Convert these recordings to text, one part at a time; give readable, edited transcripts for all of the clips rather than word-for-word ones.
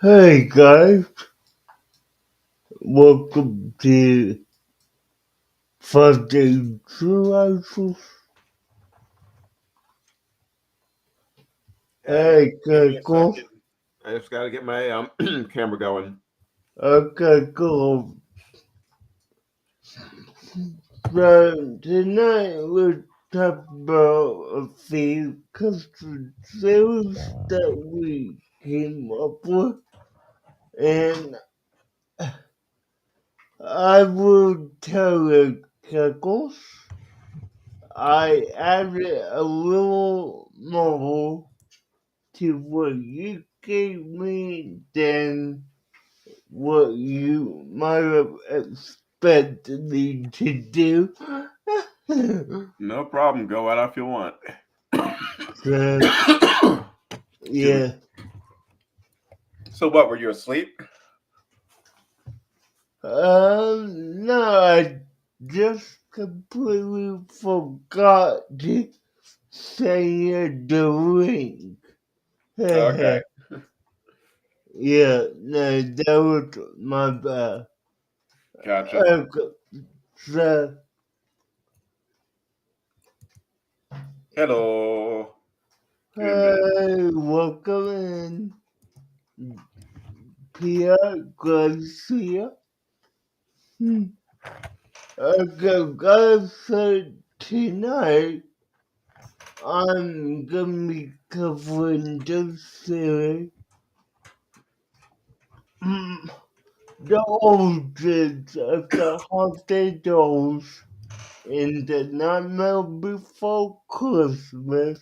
Hey guys, welcome to Friday Theorizer. Hey, Give me a cool. second. I just got to get my camera going. Okay, cool. So tonight we'll talk about a few custom series that we came up with, and I will tell you, Knuckles, I added a little more to what you gave me than what you might have expected me to do. No problem. Go right off you want. So, Excuse me. yeah. So what? Were you asleep? No, I just completely forgot to say the link. Okay. Yeah, no, that was my bad. Gotcha. Okay, so, Hello. Give me a minute. hey, welcome in, Pierre Garcia. Okay, guys, so tonight I'm gonna be covering the series, the origins of the holiday dolls in the Nightmare Before Christmas.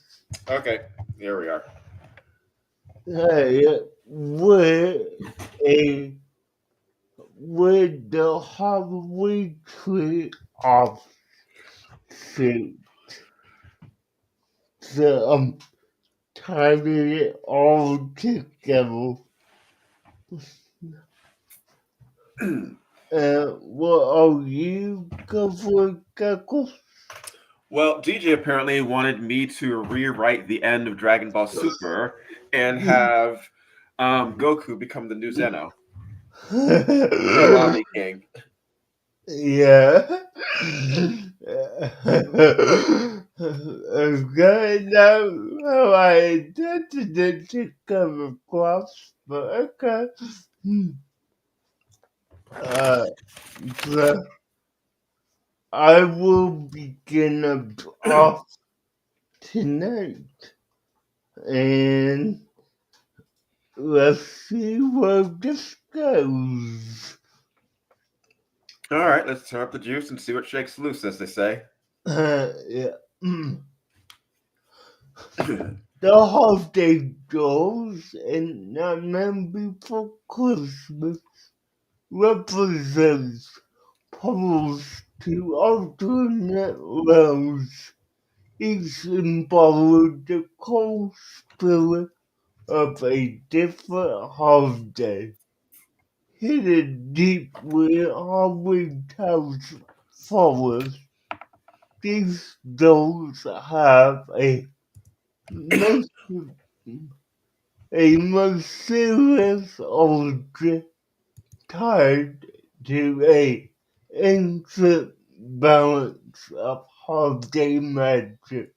Okay. Here we are. Hey, a with the Halloween tree offsuit. So I'm tying it all together. What are you covering, Geckos? Well, DJ apparently wanted me to rewrite the end of Dragon Ball Super and have Goku become the new Zeno. Salami King. Yeah. Okay, now how I intended it to come across, but okay. Uh, so I will begin off tonight, and let's see where this goes. All right, let's turn up the juice and see what shakes loose, as they say. Yeah. The holiday dolls in Nightmare Before Christmas represents portals to alternate realms, each symbolic the core spirit of a different holiday. Hidden deep within Halloween Town's forest, these dolls have mes- a mysterious origin tied to a ancient balance of holiday magic.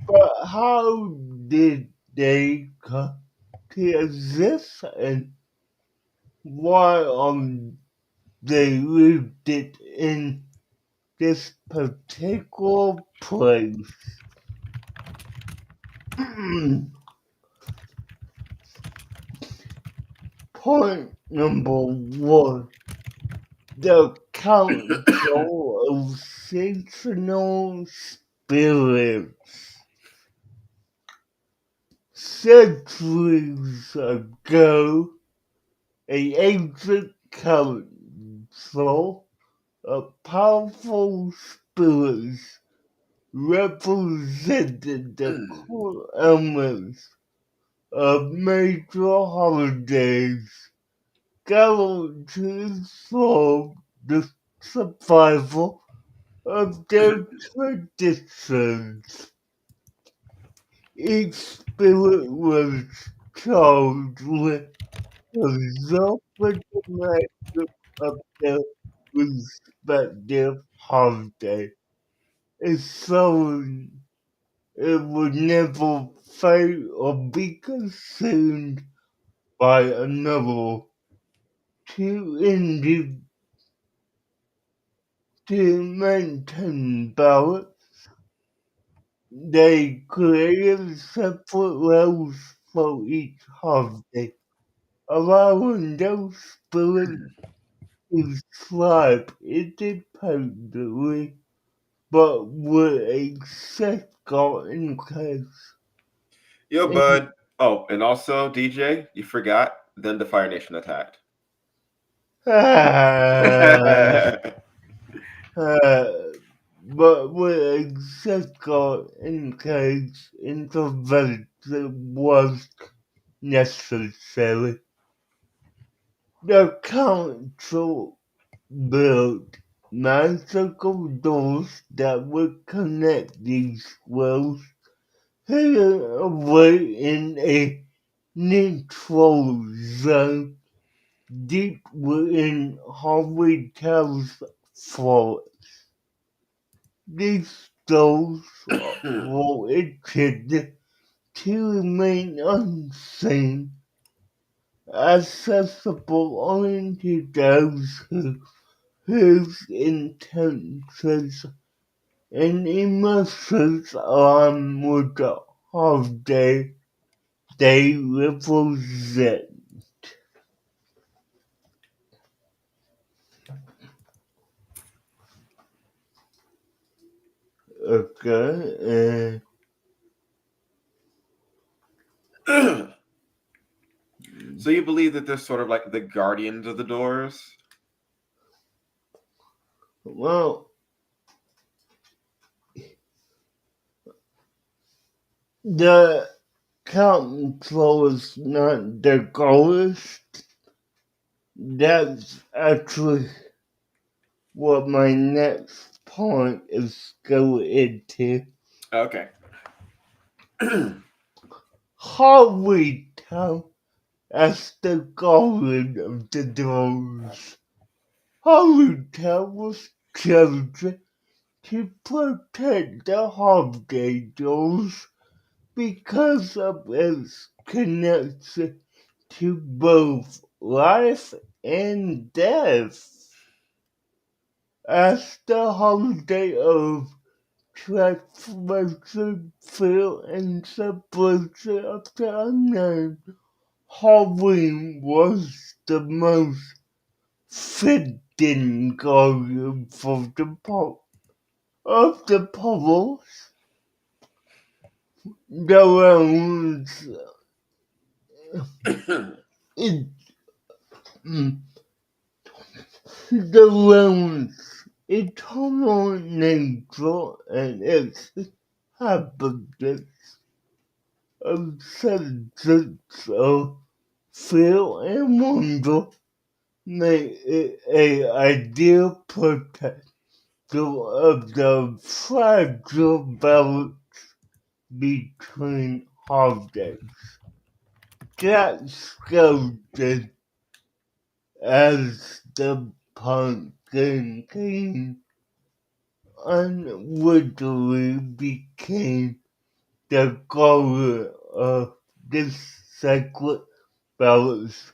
But how did they come to exist, and why they rooted in this particular place? Point number one. the council of seasonal spirits. Centuries ago, an ancient council of powerful spirits represented the core elements of major holidays gathered to inform the survival of their traditions. Each spirit was charged with resolving the magic of their respective holiday. Ensuring it would never fail or be consumed by another. To maintain balance, they created separate roles for each holiday, allowing those spirits to thrive independently but with a safeguard in case. Yo, bud. Oh, and also, DJ, you forgot. Then the Fire Nation attacked. Uh, but with a safeguard in case intervention was necessary. The council built magical doors that would connect these worlds, hidden away in a neutral zone deep within Harvey Tell's forest. These doors were intended to remain unseen, accessible only to those whose intentions and emotions align with the holiday they represent. Okay, So you believe that they're sort of like the guardians of the doors? well, the council is not the goalist. That's actually what my next point is going into. Okay. Harvey Town as the guardian of the doors. Harvey Town was chosen to protect the holiday doors because of its connection to both life and death. As the holiday of transformation, fear, and separation of the unknown, Halloween was the most fitting guardian for the of the powers. The realms it, mm, the realms eternal nature and its inhabitants of senses of fear and wonder make it a ideal protector of the fragile balance between objects. Jack Skellington as the Pumpkin King unwittingly became the guardian of this sacred balance.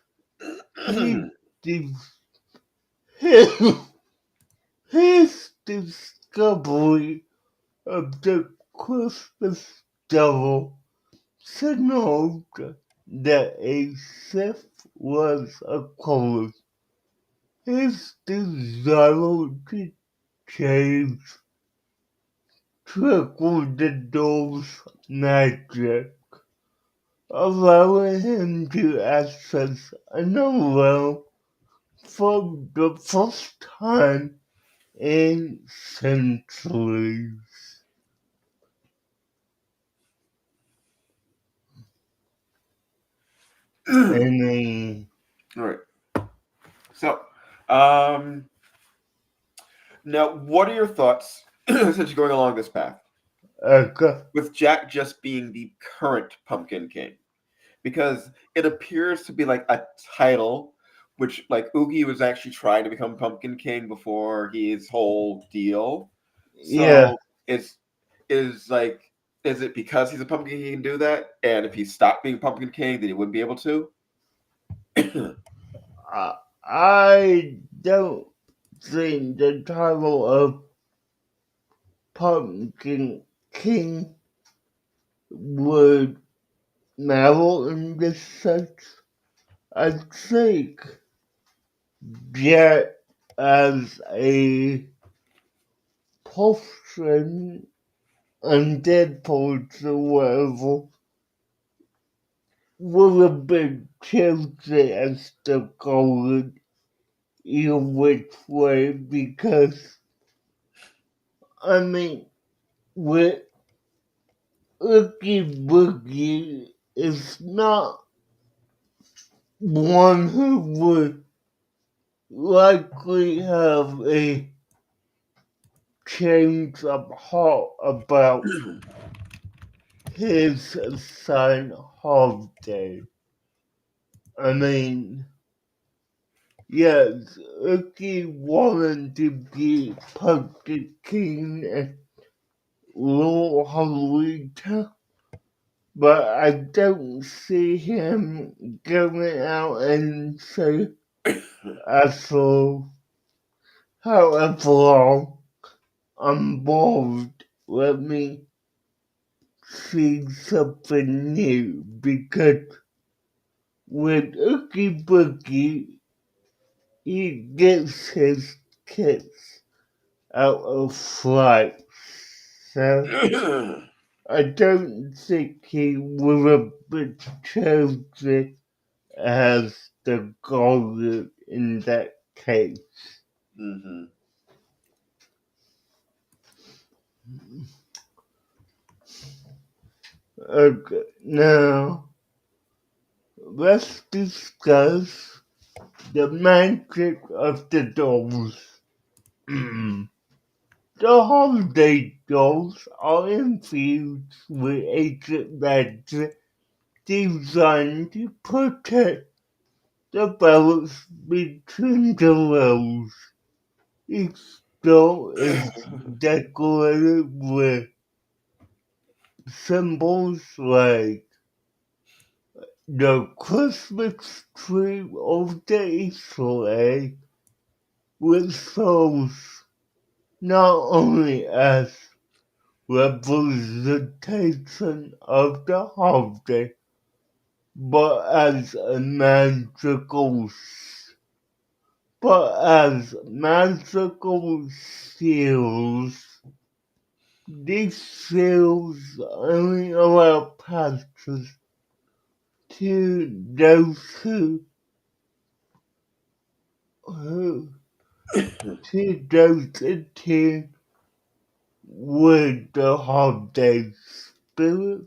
He his, his discovery of the Christmas devil signaled that a shift was occurring. his desire to change trickled the doll's magic, allowing him to access another realm for the first time in centuries. And then, All right. So, um, now what are your thoughts since you're going along this path okay, with Jack just being the current Pumpkin King? Because it appears to be like a title, which like Oogie was actually trying to become Pumpkin King before his whole deal. yeah, So is like is it because he's a Pumpkin King he can do that? And if he stopped being Pumpkin King, then he wouldn't be able to? I don't think the title of Pumpkin King would matter in this sense. I think Jack as a person and Deadpool or whatever would have been chosen as the golden either which way because I mean with Oogie Boogie is not one who would likely have a change of heart about his son Holiday. I mean, yes, Oogie wanted to be Pumpkin King and Little Halloween, but I don't see him going out and say, so however long I'm bored, let me see something new because with Oogie Boogie, he gets his kids out of flight. So I don't think he would have been chosen as the golden in that case. Mm-hmm. Okay, now let's discuss the magic of the dolls. The holiday dolls are infused with ancient magic designed to protect the balance between the realms. Each doll is decorated with symbols like the Christmas tree of the Easter egg, which serves not only as representation of the holiday, but as a magical seals. These seals only allow passage to those who to those in tune with the holiday spirit,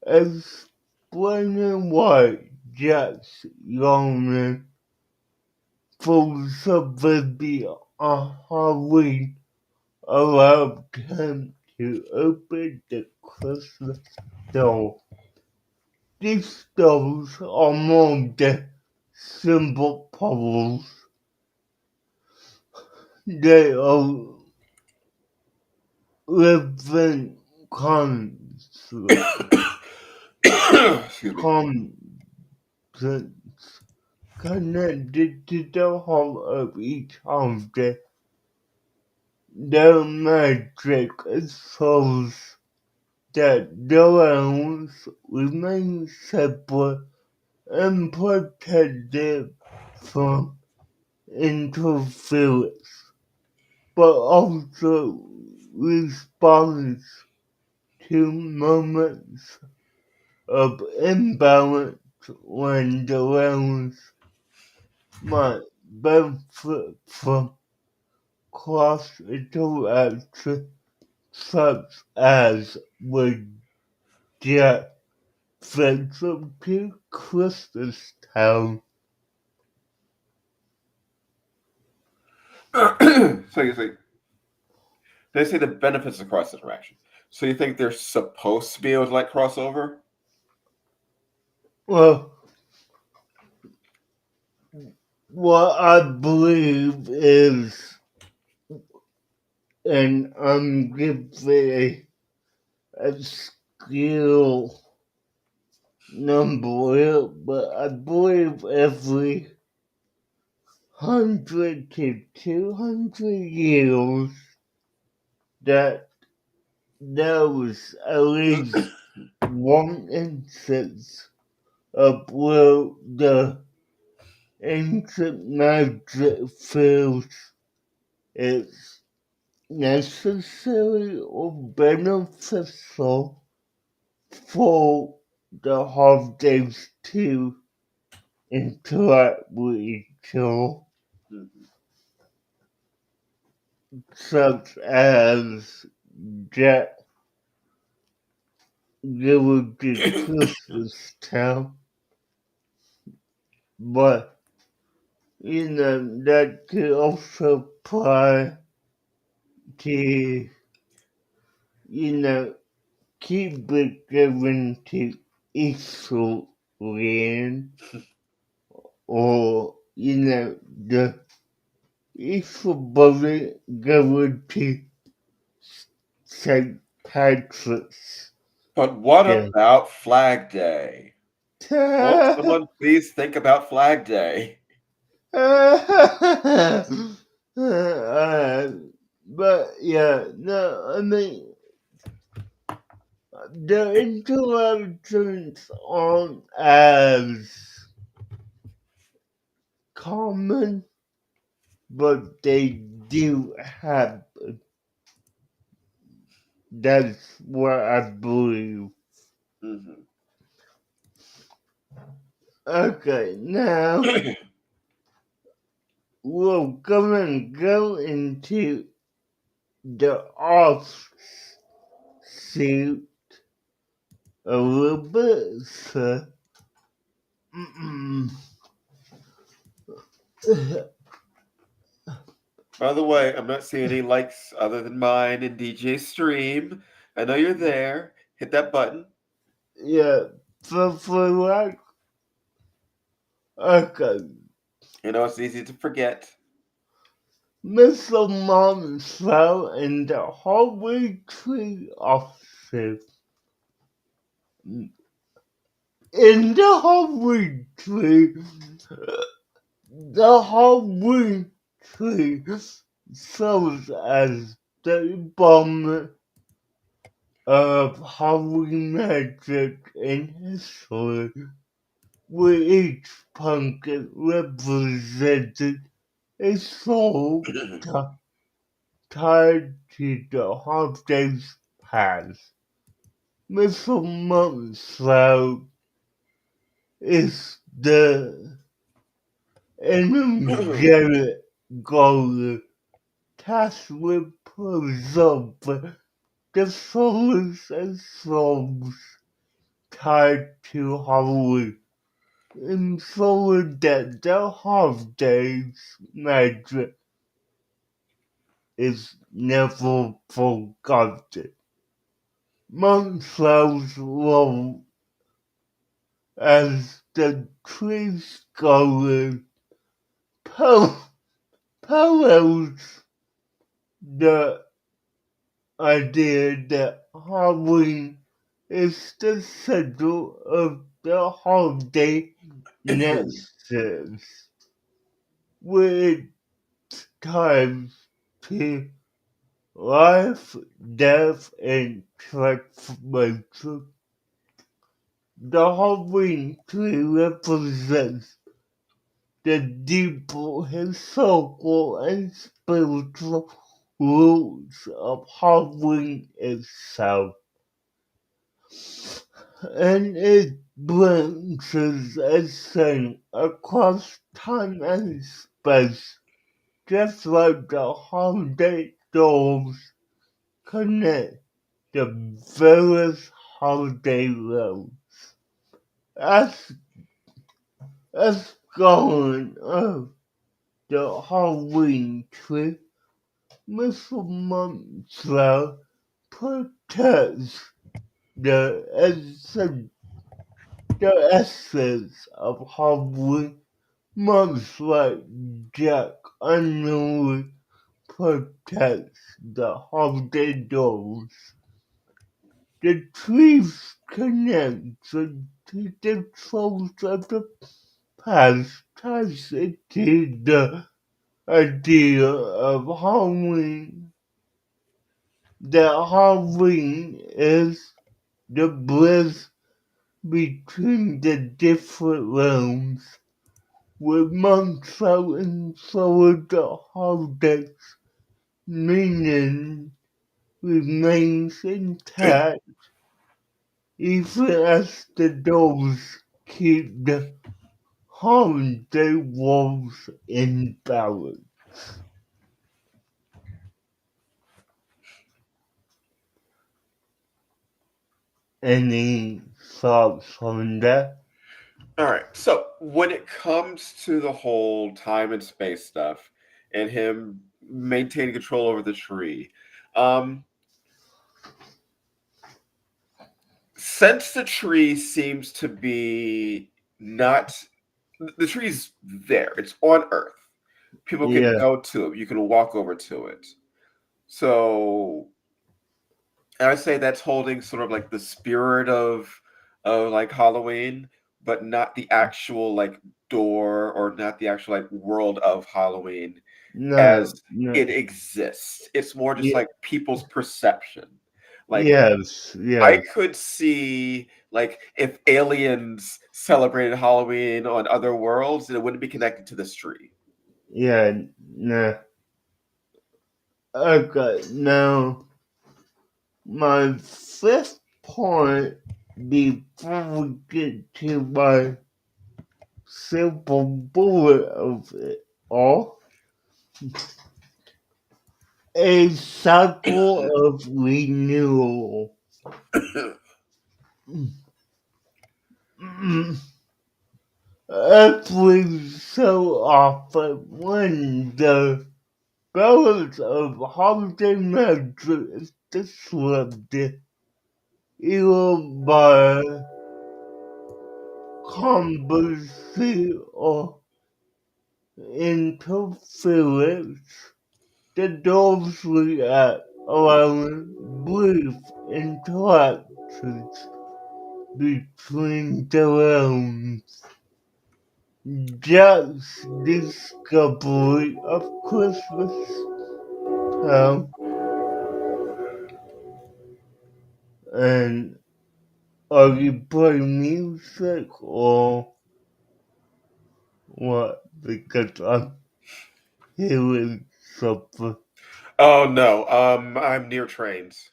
explaining why Jack's longing for something beyond Halloween allowed him to open the Christmas door. These doors are more than simple puzzles. They are living Excuse me. constants connected to the heart of each object. Their magic ensures that the realms remain separate and protected from interference, but also responds to moments of imbalance when the realms might benefit from cross interaction, such as with jet from to Christmastown. So you think they say the benefits of cross interaction. So you think they're supposed to be able to like crossover? Well, what I believe is, and I'm giving a skill number here, but I believe every 100 to 200 years that there was at least one instance of where the ancient magic field is necessary or beneficial for the holidays to interact with each other, Mhm. such as that there would be Christmas town, but that could also apply to, keep it given to Israel or, the Israel given to St. Patrick's But what Day. about Flag Day? Won't someone please think about Flag Day? But yeah, no, I mean, the interactions aren't as common, but they do happen. That's what I believe. Mhm. Okay, now we're gonna go into the offsuit a little bit, so. By the way, I'm not seeing any likes other than mine in DJ Stream. I know you're there. Hit that button. Yeah, for like, okay, You know it's easy to forget. Mr. Monster and the Holy Tree offsuit. In the Holy Tree, the Holy Tree serves as the embodiment of holy magic in history, with each pumpkin represented a soul tied to the holiday's past. Mr. Monkslow is the energetic goalie tasked with preserving the souls and souls tied to Halloween, ensuring that the holiday's magic is never forgotten. Monslow's role as the tree scholar parallels the idea that Halloween is the center of the holiday nexus, with times to life, death, and transformation. The Halloween tree represents the deeper historical and spiritual roots of Halloween itself, and it brings a sense across time and space, just like the holiday doors connect the various holiday realms. As, as going of the Halloween tree, Mr. Montrell protects the essence of Halloween, much like Jack unknowingly protects the holiday doors. The trees connect to the souls of the past, ties it to the idea of Halloween. That Halloween is the bridge between the different realms, with Montrell and Florida holidays meaning remains intact even as the doors keep the holiday walls in balance. Any thoughts on that? All right. So when it comes to the whole time and space stuff and him maintaining control over the tree, um, since the tree seems to be not the tree's there, it's on Earth. People can Yeah, go to it. You can walk over to it. So I would say that's holding sort of like the spirit of like Halloween, but not the actual like door or not the actual like world of Halloween no, as no, it exists. It's more just yeah, like people's perception. Like yes, I yes, could see like if aliens celebrated Halloween on other worlds, it wouldn't be connected to this tree. yeah, no. Okay, now my fifth point before we get to my simple bullet of it all, a cycle of renewal. Every so often, when the balance of holiday magic is disrupted, either by controversy or interference, the dogs react, allowing brief interactions between the realms. Jack's discovery of Christmas Town and are you playing music or what? Because I'm hearing something. Oh no, I'm near trains.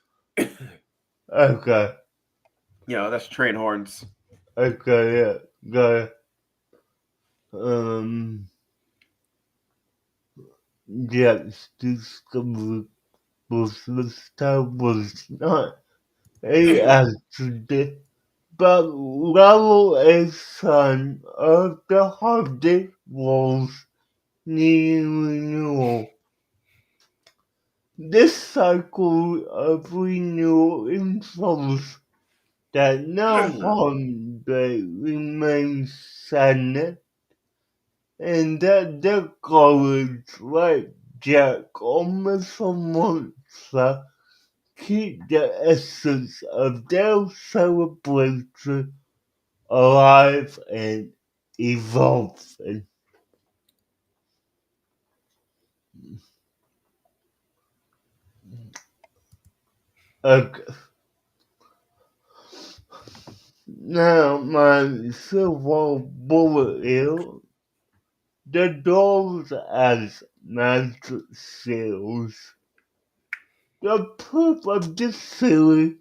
Okay, That's train horns. okay, yeah, got it. Um, Jack's discovery of Christmas Town was not a accident, but rather a sign of the holiday walls needing renewal. This cycle of renewal ensures that no holiday remains stagnant and that the college like Jack or Mr. Monster keep the essence of their celebration alive and evolving. Okay. Now my silver bullet here the doors as magic seals. The proof of this theory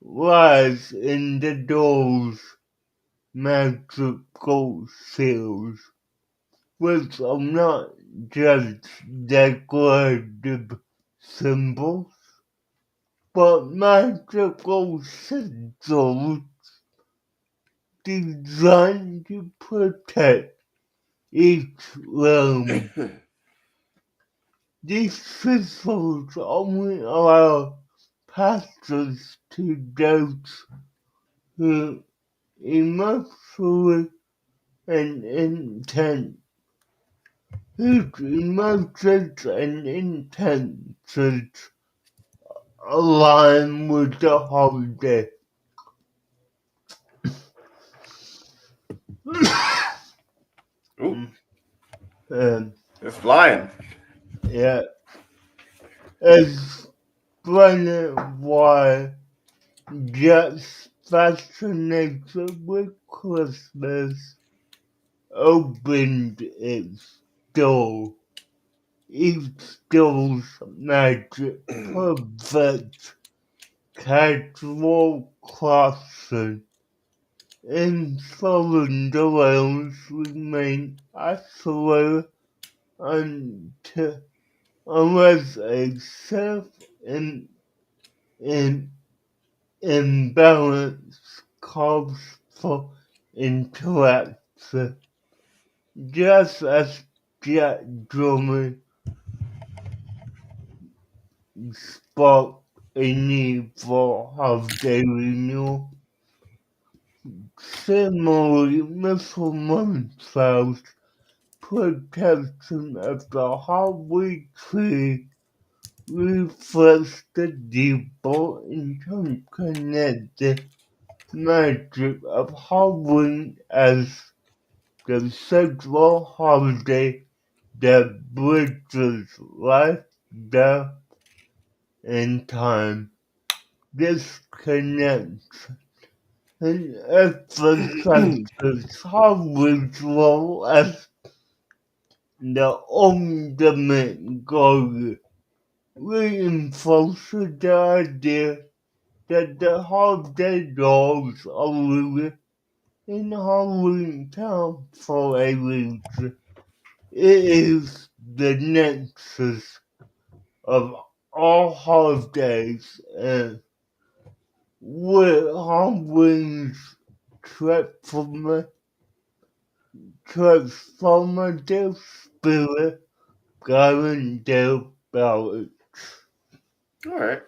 lies in the doors' magical seals, which are not just decorative symbols, but magical sigils designed to protect each realm. These sigils only allow passage to those who emotionally and intent whose emotions and intentions align with the holiday. Ooh, um, it's flying. yeah, explaining why Jack's fascination with Christmas opened its door. Each door's magic perfects casual crossing, and foreign dwellers remain isolated until unless a self in, in imbalance calls for interaction. Just as Jack Drummond sparked a need for holiday renewal, similarly Mr. Mumfield's protection of the Halloween tree reflects the deeper interconnected magic of Halloween as the central holiday that bridges life, death, and time. This connects and emphasizes Halloween's role as the ultimate goal, reinforcing the idea that the holiday dolls are rooted in Halloween Town for a reason. It is the nexus of all holidays and with Halloween's transformative spirit guiding their balance. All right.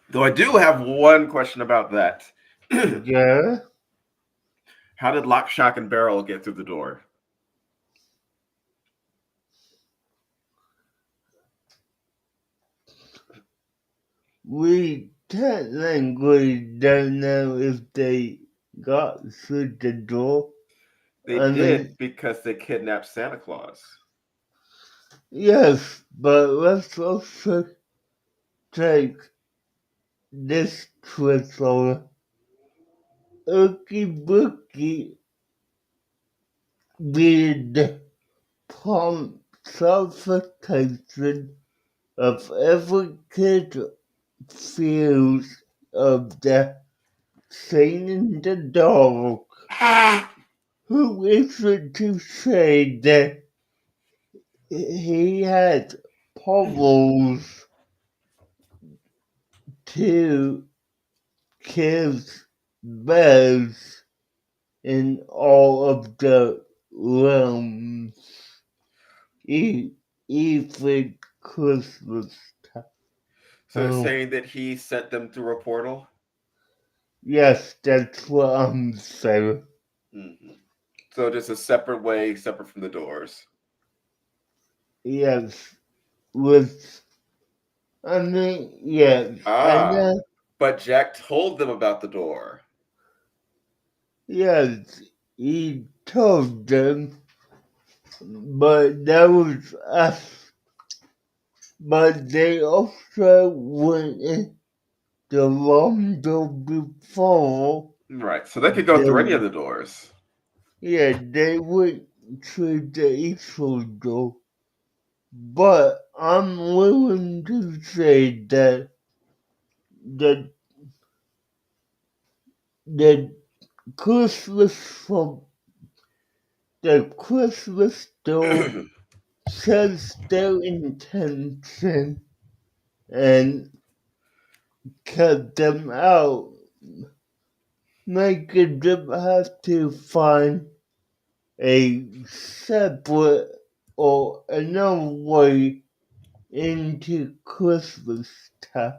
Though I do have one question about that. Yeah, How did Lock, Shock, and Barrel get through the door? we technically don't know if they got through the door. They I did mean, because they kidnapped Santa Claus. yes, but let's also take this twist on Ookie Bookie being the prompt suffocation of every kid feels of the scene in the dark. Who is it to say that he had powers to kiss bells in all of the realms, even Christmas So you're time? saying that he sent them through a portal? Yes, that's what I'm saying. Mm-hmm. So just a separate way, separate from the doors. Yes, with yes, and Ah, but Jack told them about the door. yes, he told them, but that was us. But they also went in the wrong door before. Right. So they could go through any of the doors. They went though, but I'm willing to say that the the Christmas from the Christmas store says their intention and cut them out, making them have to find a separate or another way into Christmas time,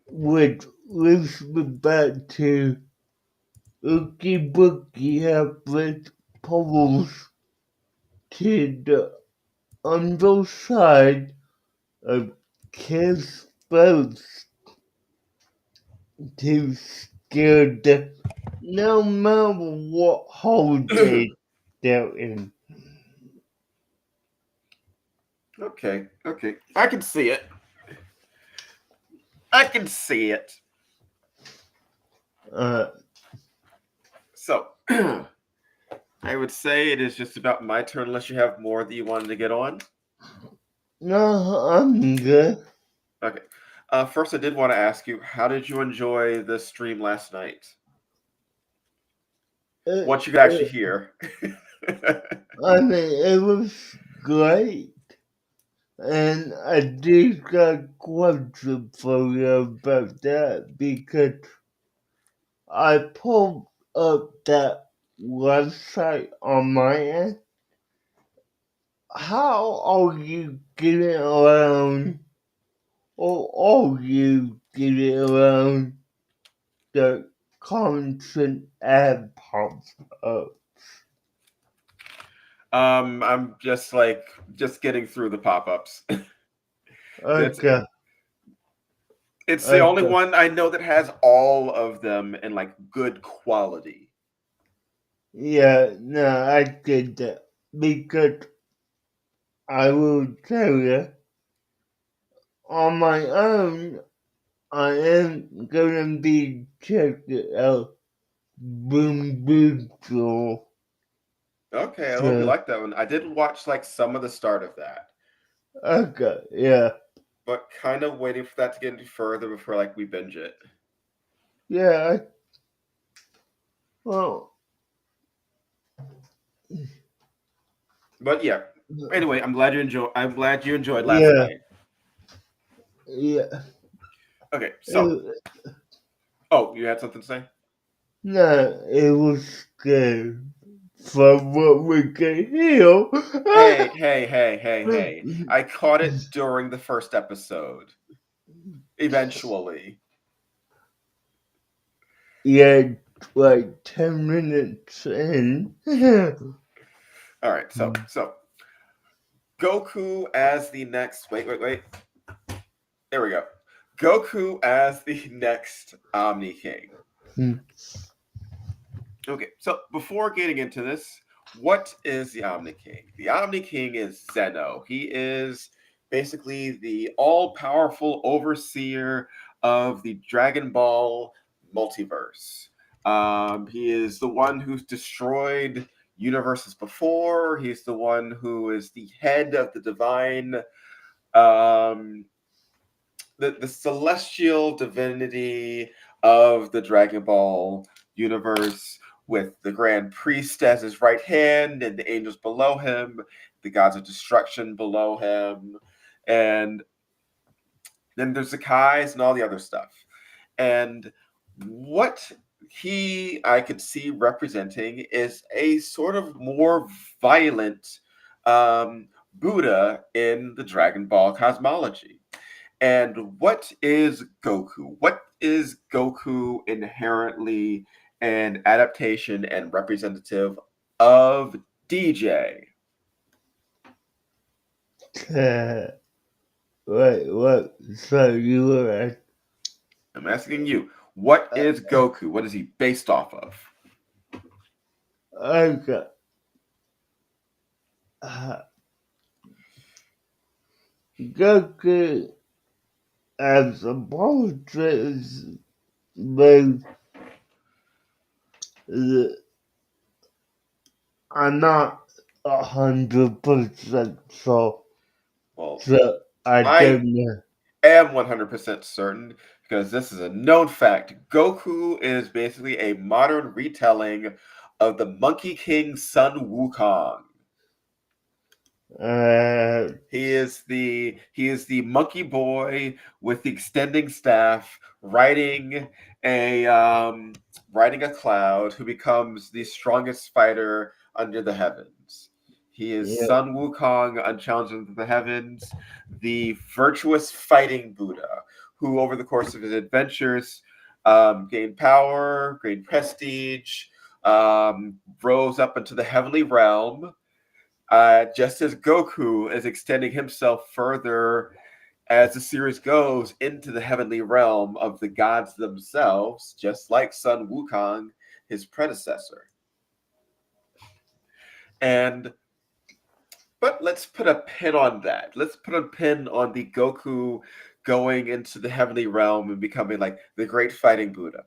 which leads me back to Ookie Bookie Habit puzzles to the underside of kids' boats to scare them no matter what holiday they're in. Okay. I can see it. I can see it. So, I would say it is just about my turn unless you have more that you wanted to get on. No, I'm good. Okay. First, I did want to ask you, how did you enjoy the stream last night? What you could actually hear. I mean, it was great. And I did got a question for you about that because I pulled up that website on my end. How are you getting around, or are you getting around the constant ad pops up? I'm just getting through the pop-ups. It's Okay, it's the only okay. one I know that has all of them in like good quality. Yeah, no, I get that. Because I will tell you, on my own, I am gonna be checking out Boom Boom Girl. Okay, I hope you So, like that one. I did watch like some of the start of that, okay, yeah. but kind of waiting for that to get any further before like we binge it. Yeah, well, But yeah. Anyway, I'm glad you enjoyed last yeah, night. yeah. Okay, so oh, you had something to say? No, it was good from what we can hear. Hey. I caught it during the first episode. Eventually. Yeah, like 10 minutes in. All right, so Goku as the next. Wait. There we go. Goku as the next Omni King. Okay, so before getting into this, what is the Omni King? The Omni King is Zeno. He is basically the all-powerful overseer of the Dragon Ball multiverse. He is the one who's destroyed universes before. He's the one who is the head of the divine, um, the celestial divinity of the Dragon Ball universe, with the Grand Priest as his right hand and the angels below him, the gods of destruction below him, and then there's the Kais and all the other stuff. And what I could see representing is a sort of more violent Buddha in the Dragon Ball cosmology. And what is Goku? What is Goku inherently an adaptation and representative of DJ? What? So you were at, I'm asking you, what is Goku? What is he based off of? okay. Goku as a portrait, but I'm not 100% so. Well, So I I don't know. am 100% certain because this is a known fact. Goku is basically a modern retelling of the Monkey King Sun Wukong. Uh, He is the monkey boy with the extending staff a riding a cloud who becomes the strongest fighter under the heavens. He is yeah, Sun Wukong, unchallenged under the heavens, the virtuous fighting Buddha, who over the course of his adventures gained power, gained prestige, rose up into the heavenly realm, just as Goku is extending himself further as the series goes into the heavenly realm of the gods themselves, just like Sun Wukong, his predecessor. And but let's put a pin on that. Let's put a pin on the Goku going into the heavenly realm and becoming like the great fighting Buddha.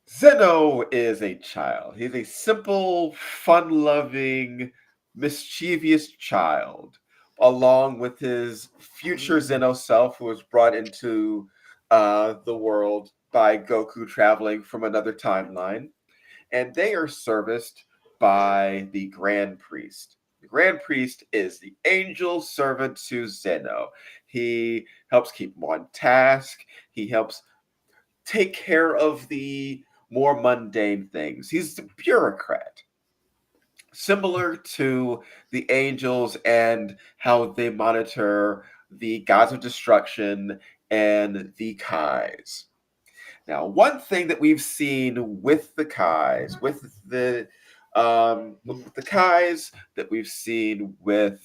Zeno is a child. He's a simple, fun loving, mischievous child, along with his future Zeno self, who was brought into the world by Goku traveling from another timeline. And they are serviced by the Grand Priest. The Grand Priest is the angel servant to Zeno. He helps keep him on task, he helps take care of the more mundane things. He's the bureaucrat, similar to the angels and how they monitor the gods of destruction and the Kais. Now, one thing that we've seen with the Kais, with the Kais that we've seen with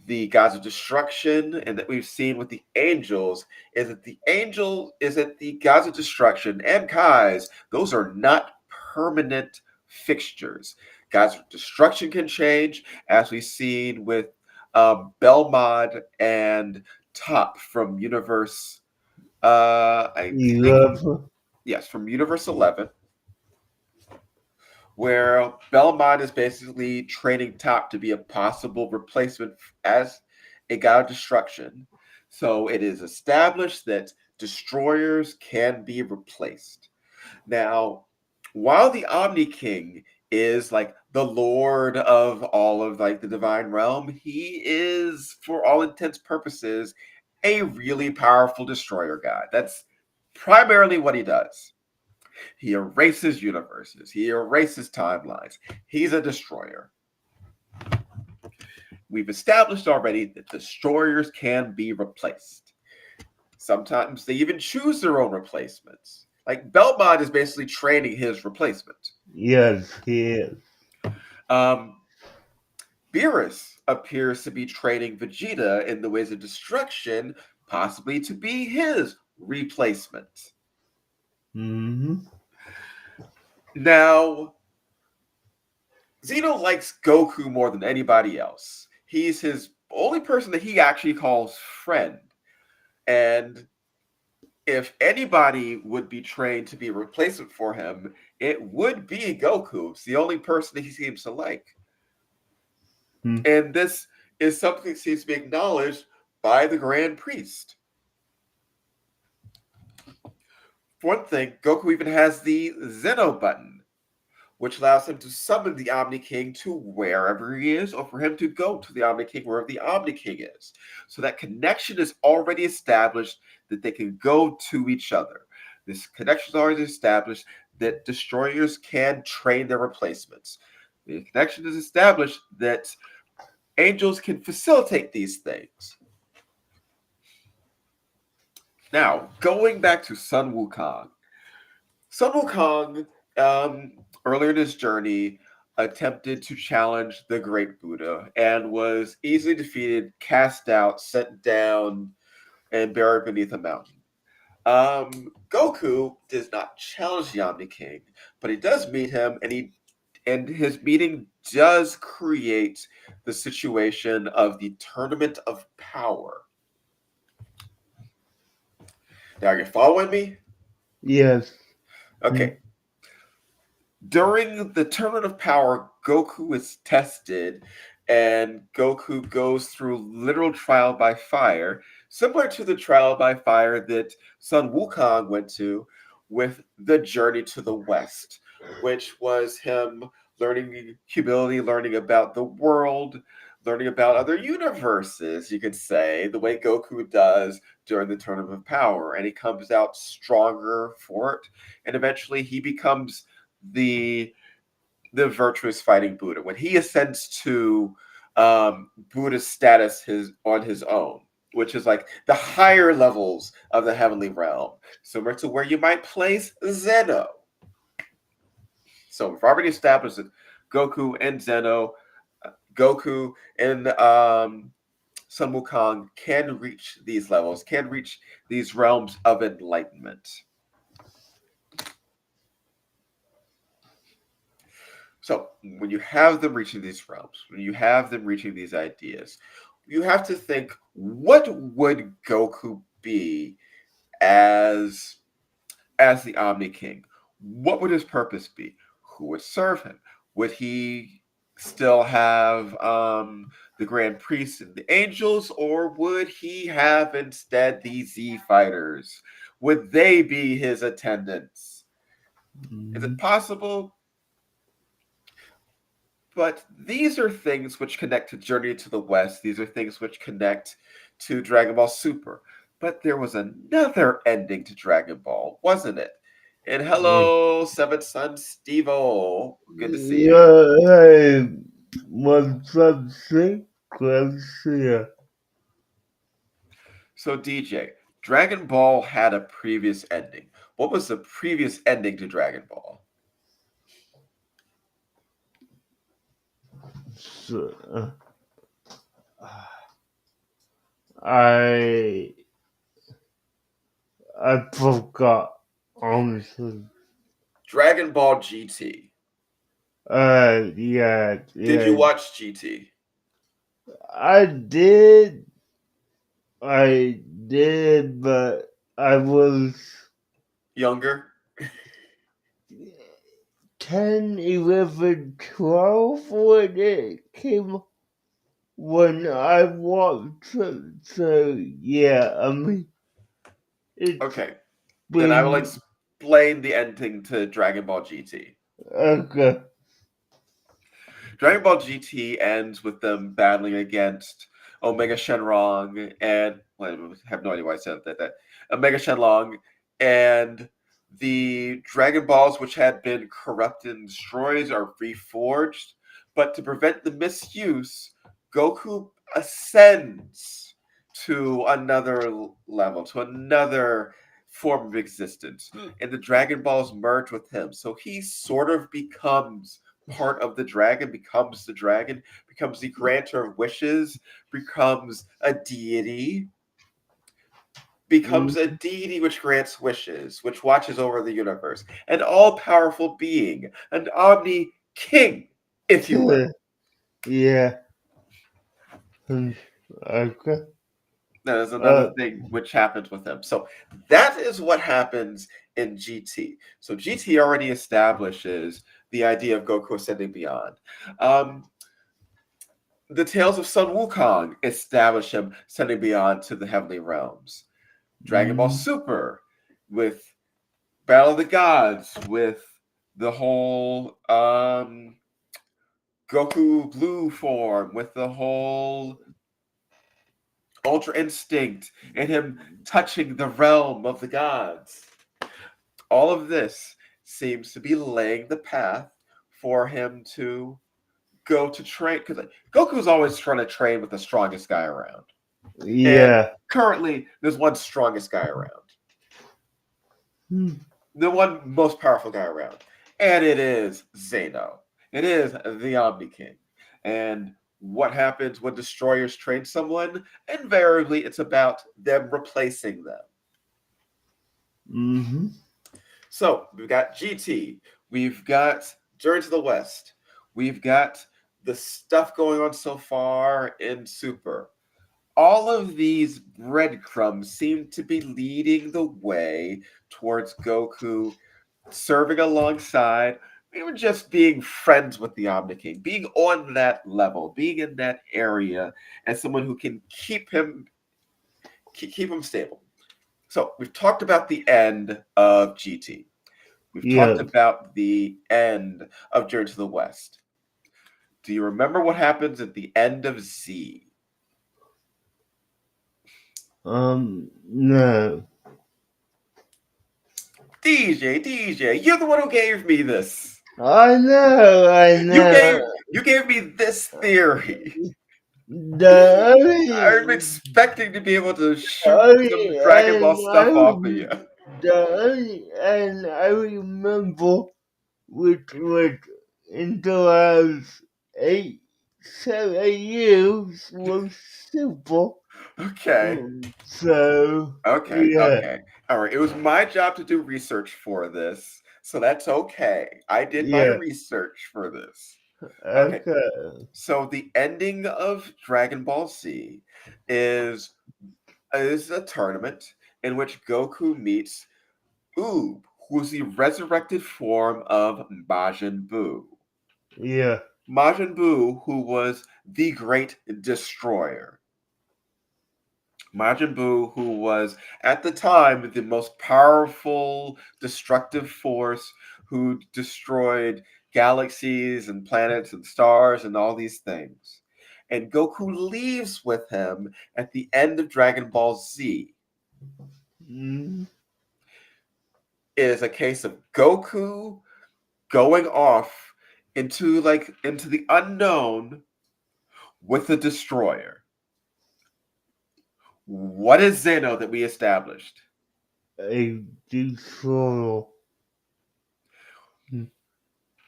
the gods of destruction and that we've seen with the angels is that the gods of destruction and Kais, those are not permanent fixtures. Gods of destruction can change, as we've seen with Belmod and Top from universe I think love. yes, from universe 11, where Belmont is basically training Top to be a possible replacement as a god of destruction. So it is established that destroyers can be replaced. Now, while the Omni King is like the lord of all of like the divine realm, he is, for all intents purposes, a really powerful destroyer god. That's primarily what he does. He erases universes. He erases timelines. He's a destroyer. We've established already that destroyers can be replaced. Sometimes they even choose their own replacements. Like Belmont is basically training his replacement. Yes, he is. Um, Beerus appears to be training Vegeta in the ways of destruction, possibly to be his replacement. Mm-hmm. Now, Zeno likes Goku more than anybody else. He's his only person that he actually calls friend. And if anybody would be trained to be a replacement for him, it would be Goku. It's the only person that he seems to like. Mm. And this is something that seems to be acknowledged by the Grand Priest. For one thing, Goku even has the Zeno button, which allows him to summon the Omni King to wherever he is, or for him to go to the Omni King wherever the Omni King is. So that connection is already established that they can go to each other. This connection is already established that destroyers can train their replacements. The connection is established that angels can facilitate these things. Now, going back to Sun Wukong. Sun Wukong, earlier in his journey, attempted to challenge the Great Buddha and was easily defeated, cast out, sent down, and buried beneath a mountain. Goku does not challenge the Omni King, but he does meet him, and his meeting does create the situation of the Tournament of Power. Now, are you following me? Yes. Mm. Okay. During the Tournament of Power, Goku is tested, and Goku goes through literal trial by fire, similar to the trial by fire that Sun Wukong went to with the journey to the West, which was him learning humility, learning about the world, learning about other universes, you could say, the way Goku does during the Tournament of Power. And he comes out stronger for it. And eventually he becomes the the virtuous fighting Buddha. When he ascends to Buddha status on his own, which is like the higher levels of the heavenly realm, similar to where you might place Zeno. So we've already established that Goku and Zeno, Goku and Sun Wukong can reach these levels, can reach these realms of enlightenment. So when you have them reaching these realms, when you have them reaching these ideas, you have to think, what would Goku be as the Omni King? What would his purpose be? Who would serve him? Would he still have the Grand Priest and the Angels, or would he have instead the Z Fighters? Would they be his attendants? Is it possible? But these are things which connect to Journey to the West. These are things which connect to Dragon Ball Super. But there was another ending to Dragon Ball, wasn't it? And hello, Seventh Son Steve-O. Good to see you. Yeah, hey, what's up, Sick? Let's see. So, DJ, Dragon Ball had a previous ending. What was the previous ending to Dragon Ball? So, I I forgot, honestly. Dragon Ball GT. Yeah, Did you yeah. watch GT? I did, I did, but I was Younger? 10, 11, 12 when it came, when I watched it. So, yeah, I mean, it's Okay. Then I will been, explain the ending to Dragon Ball GT. okay. Dragon Ball GT ends with them battling against Omega Shenron and I have no idea why I said that. Omega Shenlong and the Dragon Balls, which had been corrupted and destroyed, are reforged. But to prevent the misuse, Goku ascends to another level, to another form of existence, and the Dragon Balls merge with him. So he sort of becomes part of the dragon, becomes the granter of wishes, becomes a deity which grants wishes, which watches over the universe, an all-powerful being, an omni king, if you will. Yeah. Okay. That is another Uh, thing which happens with him. So that is what happens in GT. So GT already establishes the idea of Goku ascending beyond. Um, the Tales of Sun Wukong establish him sending beyond to the heavenly realms. Dragon Ball mm, Super with Battle of the Gods, with the whole Goku Blue form, with the whole Ultra Instinct, and him touching the realm of the gods. All of this seems to be laying the path for him to go to train, because Goku's always trying to train with the strongest guy around. And yeah. currently, there's one strongest guy around, Mm, the one most powerful guy around, and it is Zeno. It is the Omni King. And what happens when destroyers train someone? Invariably, it's about them replacing them. mm-hmm. So we've got GT, we've got Journey to the West, we've got the stuff going on so far in Super. All of these breadcrumbs seem to be leading the way towards Goku serving alongside even just being friends with the Omni King, being on that level, being in that area, as someone who can keep him stable. So we've talked about the end of GT. We've talked Yeah. about the end of Journey to the West. Do you remember what happens at the end of Z? No. DJ, you're the one who gave me this. I know. You gave me this theory. The I'm only, expecting to be able to the shoot some only, Dragon Ball and I, stuff off of you. the only, and I remember, which was until I was 8 years was super. Okay. So yeah, Okay. All right. It was my job to do research for this, so that's okay. I did my yeah, research for this. Okay. okay, So the ending of Dragon Ball Z is a tournament in which Goku meets Oob, who's the resurrected form of Majin Buu. yeah, Majin Buu, who was the great destroyer. Majin Buu, who was at the time the most powerful destructive force, who destroyed galaxies and planets and stars and all these things. And Goku leaves with him at the end of Dragon Ball Z. mm, It is a case of Goku going off into the unknown with the destroyer. What is Zeno that we established? a destroyer.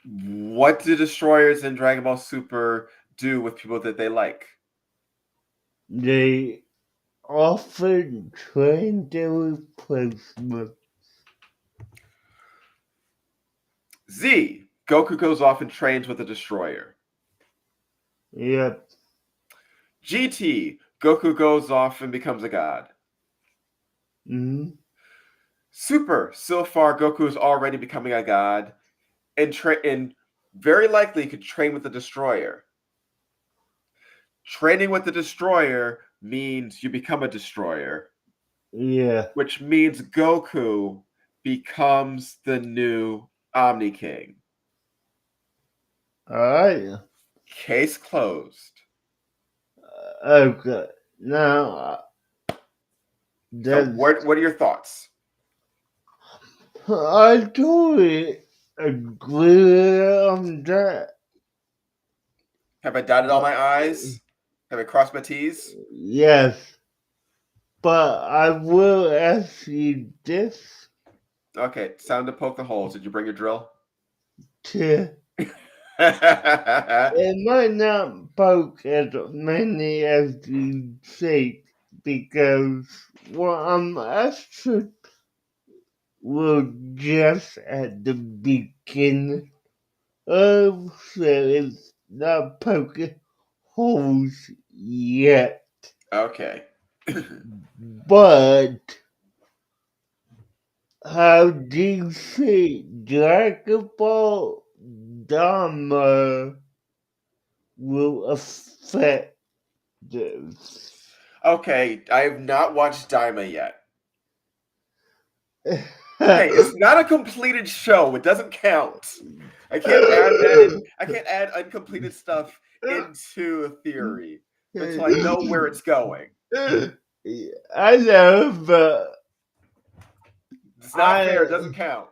What do destroyers in Dragon Ball Super do with people that they like? They often train their replacement. Z. Goku goes off and trains with a destroyer. Yep. GT. Goku goes off and becomes a god. Mm-hmm. Super. So far, Goku is already becoming a god and very likely could train with the destroyer. Training with the destroyer means you become a destroyer, Yeah. which means Goku becomes the new Omni King. All right. Case closed. Okay. Now So, that's what are your thoughts? I totally agree on that. Have I dotted all But my I's? Have I crossed my T's? yes, but I will ask you this Okay, it's time to poke the holes. Did you bring your drill? too. It might not poke as many as you think because what I'm asking will just at the beginning of so it's not poking holes yet. Okay. But how do you think Dragon Ball Dharma will affect this? Okay, I have not watched Daima yet. Hey, it's not a completed show. It doesn't count. I can't add that in. I can't add uncompleted stuff into a theory until I know where it's going. I know, but It's not fair. It doesn't I, count.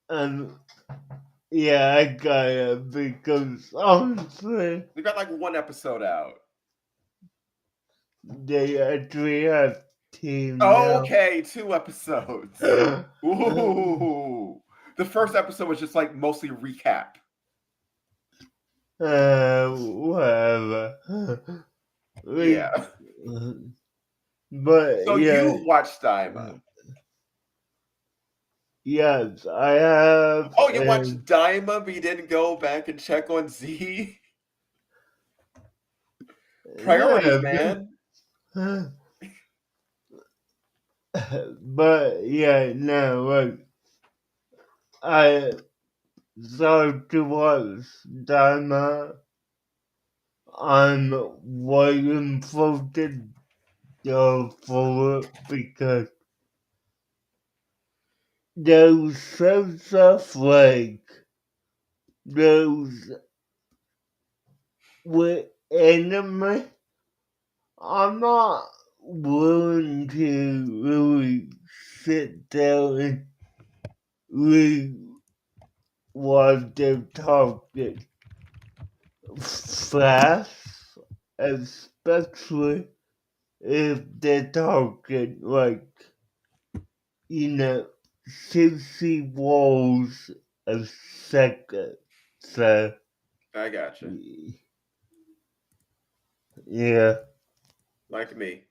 um, yeah, I got it because honestly, We got like one episode out. they actually have team now. Okay, 2 episodes. Ooh. The first episode was just like mostly recap. Whatever. Like, Yeah. but So yeah, you've watched Daima. yes, I have, Oh, you watched and Daima, but you didn't go back and check on Z? Priorities, yeah, man. but yeah, no, like I thought it was Dharma. I'm waiting for the door for it because those sorts of like those with anime, I'm not willing to really sit down and read what they're talking fast, especially if they're talking like, 60 walls a second. So, I gotcha. yeah. Like me.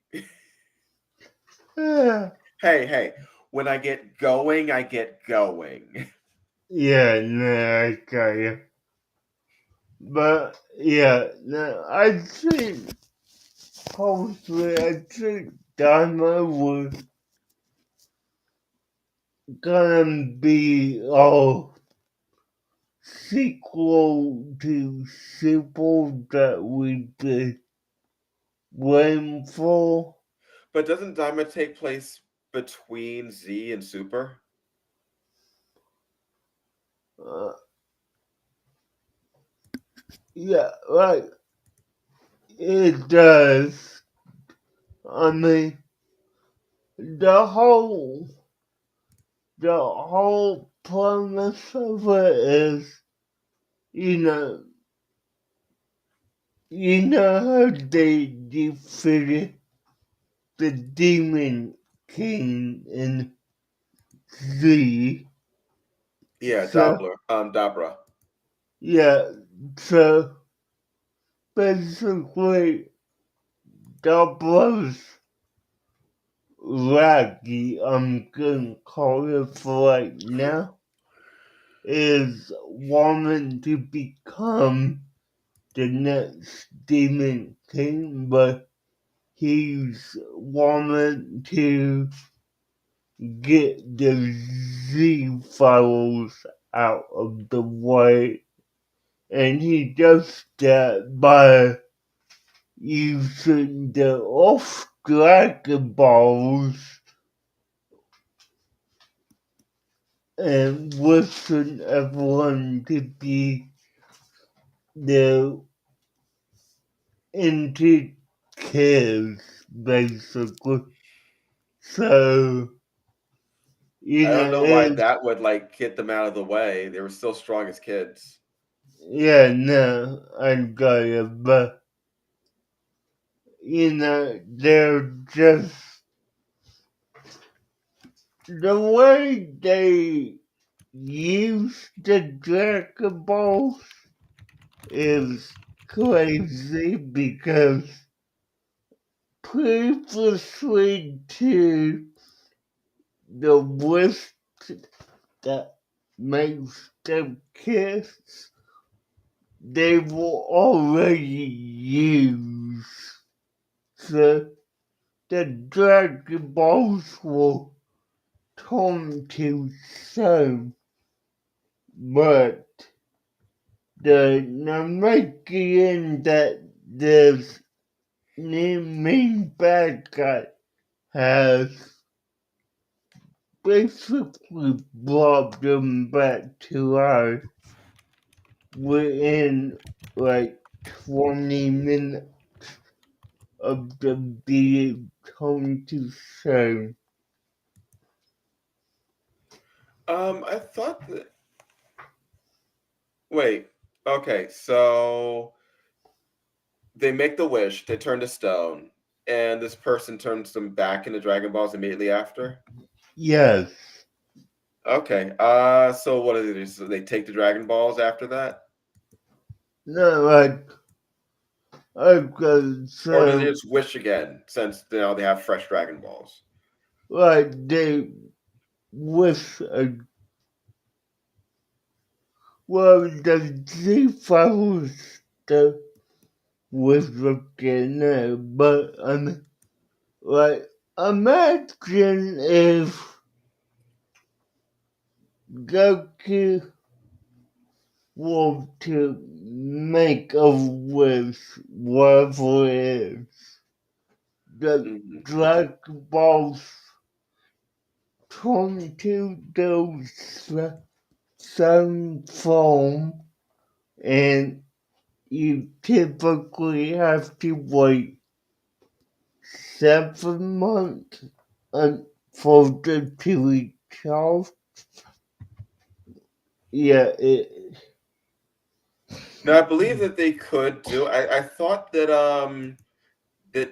Yeah, Hey, when I get going, I get going. yeah, no, I got you. But, yeah, no, I think, hopefully, I think Dharma was gonna be a sequel to Super that we've been waiting for. But doesn't Dharma take place between Z and Super? Uh, yeah, right. It does. I mean, the whole premise of it is, you know, how they defeated the Demon King in Z. Yeah, So Dabra. yeah, so basically, Double's Raggy, I'm gonna call it for right now, is wanting to become the next Demon King, but he's wanting to get the Z files out of the way, and he does that by using the off Dragon Balls and wishing everyone to be the into kids, basically. So, I don't know why it's, that would like get them out of the way. They were still strong as kids. yeah, no, I got it, but, they're just, the way they use the Dragon Balls is crazy because previously to the wish that makes them kiss, they were already used. So the Dragon Balls were torn to so, but the Namekian that the new main bad guy has basically brought them back to life within like 20 minutes of them being told to show. I thought that. Wait. Okay, so they make the wish. They turn to stone, and this person turns them back into Dragon Balls immediately after. Yes. Okay. So what do they do? So they take the Dragon Balls after that, No, like, okay, or do they so, just wish again since now they have fresh Dragon Balls? like, they wish, well, the Z files the wish again, but I mean, like, imagine if Goku want to make a wish, whatever it is. The Mhm. Dragon Balls 22 those some form, and you typically have to wait 7 months for them to recharge. Yeah, Now, I believe that they could do. I thought that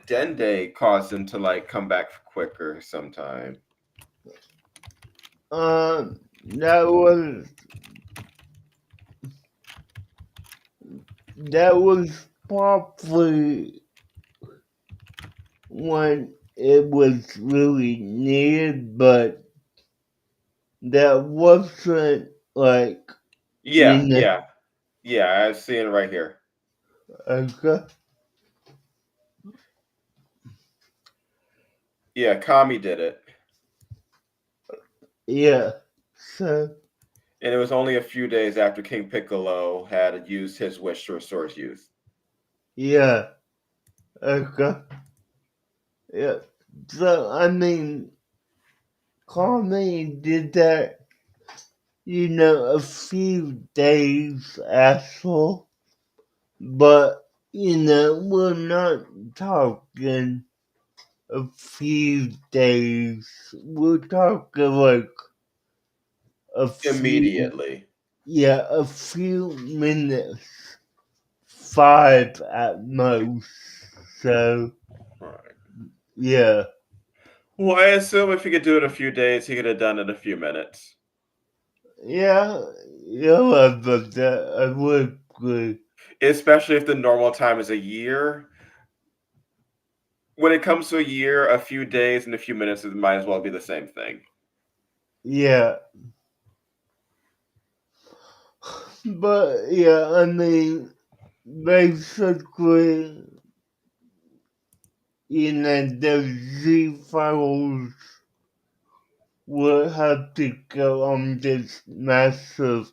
Dende caused him to like come back quicker sometime. that was probably when it was really needed, but that wasn't like Yeah, in the yeah, yeah. I see it right here. okay, Yeah, Kami did it, yeah. So and it was only a few days after King Piccolo had used his wish to restore his youth. yeah, okay, yeah. So I mean, Kami did that, a few days after, but we're not talking a few days. We're talking like a few, Immediately. yeah, a few minutes, 5 at most. So, Right. yeah, Well, I assume if he could do it in a few days, he could have done it in a few minutes. yeah, yeah, but that I would agree. Especially if the normal time is a year. When it comes to a year, a few days and a few minutes it might as well be the same thing. Yeah, but yeah, I mean, basically, the Z files will have to go on this massive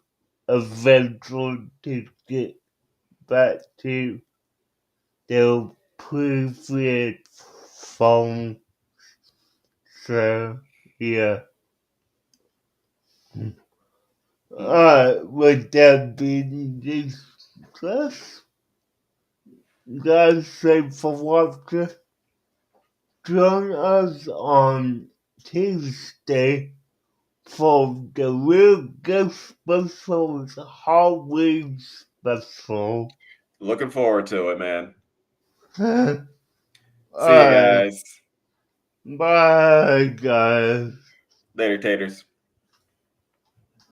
adventure to get back to their previous phone. So, yeah. Mhm. Alright, with that being discussed, guys, thanks for watching. Join us on Tuesday for the Real Ghostbusters Halloween special. Looking forward to it, man. See you Alright, guys. bye guys. Later, taters.